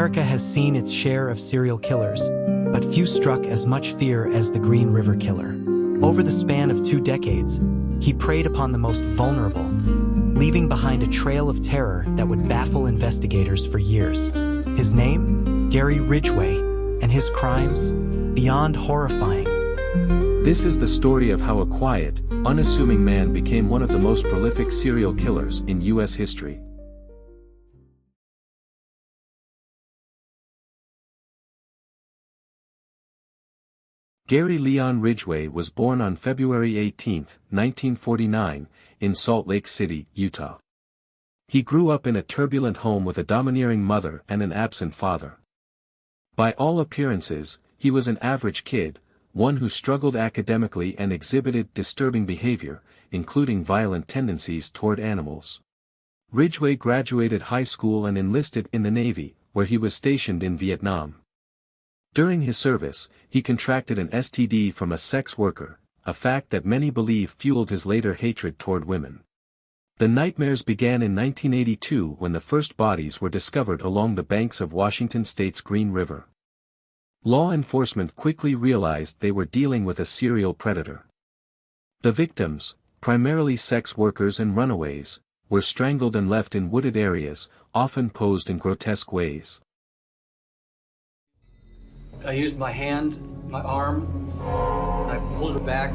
America has seen its share of serial killers, but few struck as much fear as the Green River Killer. Over the span of 2 decades, he preyed upon the most vulnerable, leaving behind a trail of terror that would baffle investigators for years. His name? Gary Ridgway, and his crimes? Beyond horrifying. This is the story of how a quiet, unassuming man became one of the most prolific serial killers in U.S. history. Gary Leon Ridgway was born on February 18, 1949, in Salt Lake City, Utah. He grew up in a turbulent home with a domineering mother and an absent father. By all appearances, he was an average kid, one who struggled academically and exhibited disturbing behavior, including violent tendencies toward animals. Ridgway graduated high school and enlisted in the Navy, where he was stationed in Vietnam. During his service, he contracted an STD from a sex worker, a fact that many believe fueled his later hatred toward women. The nightmares began in 1982 when the first bodies were discovered along the banks of Washington state's Green River. Law enforcement quickly realized they were dealing with a serial predator. The victims, primarily sex workers and runaways, were strangled and left in wooded areas, often posed in grotesque ways. I used my hand, my arm, and I pulled her back.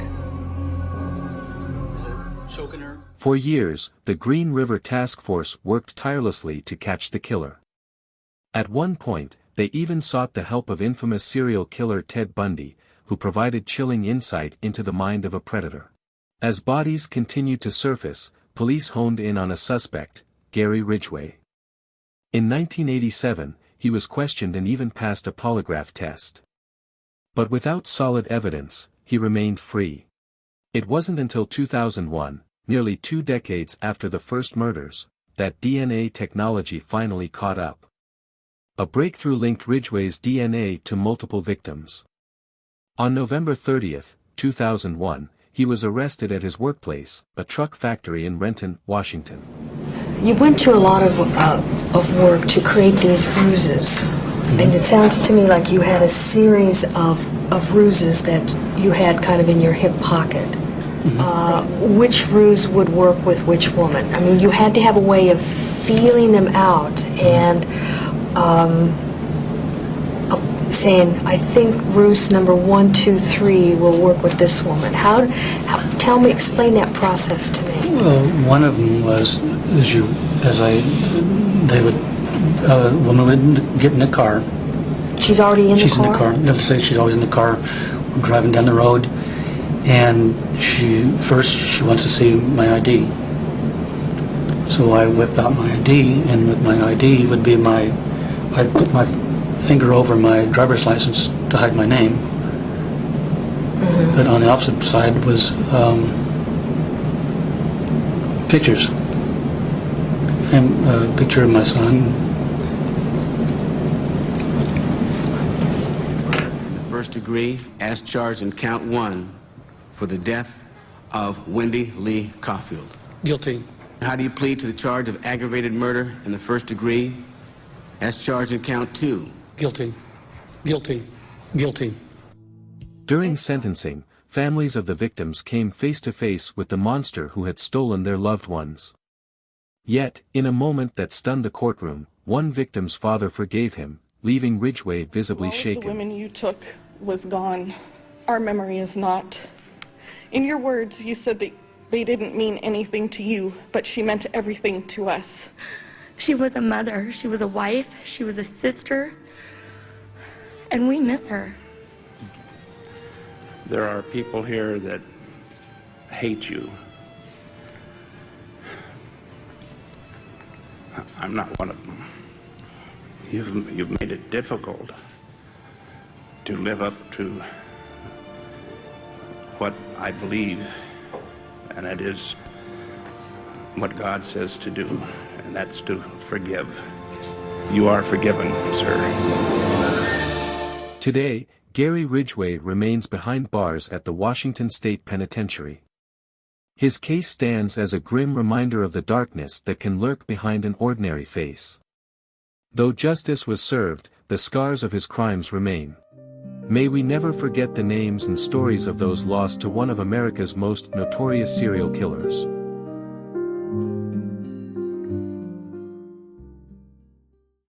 Was it choking her? For years, the Green River Task Force worked tirelessly to catch the killer. At one point, they even sought the help of infamous serial killer Ted Bundy, who provided chilling insight into the mind of a predator. As bodies continued to surface, police honed in on a suspect, Gary Ridgway. In 1987, he was questioned and even passed a polygraph test. But without solid evidence, he remained free. It wasn't until 2001, nearly 2 decades after the first murders, that DNA technology finally caught up. A breakthrough linked Ridgway's DNA to multiple victims. On November 30, 2001, he was arrested at his workplace, a truck factory in Renton, Washington. You went to a lot of work to create these ruses, and it sounds to me like you had a series of ruses that you had kind of in your hip pocket. Which ruse would work with which woman? I mean, you had to have a way of feeling them out and saying, I think ruse number 1, 2, 3 will work with this woman. Explain that process to me. Well, one of them was, woman would get in the car. She's already in the car? She's in the car. Let's say she's always in the car. We're driving down the road, and she wants to see my ID. So I whip out my ID, and with my ID would be I'd put my finger over my driver's license to hide my name. But on the opposite side was pictures. And a picture of my son. In the first degree, as charged in count 1 for the death of Wendy Lee Caulfield. Guilty. How do you plead to the charge of aggravated murder in the first degree, as charged in count 2? Guilty. Guilty. Guilty. During sentencing, families of the victims came face to face with the monster who had stolen their loved ones. Yet, in a moment that stunned the courtroom, one victim's father forgave him, leaving Ridgway visibly shaken. The women you took was gone. Our memory is not. In your words, you said that they didn't mean anything to you, but she meant everything to us. She was a mother, she was a wife, she was a sister, and we miss her. There are people here that hate you. I'm not one of them. You've made it difficult to live up to what I believe, and that is what God says to do, and that's to forgive. You are forgiven, sir. Today, Gary Ridgway remains behind bars at the Washington State Penitentiary. His case stands as a grim reminder of the darkness that can lurk behind an ordinary face. Though justice was served, the scars of his crimes remain. May we never forget the names and stories of those lost to one of America's most notorious serial killers.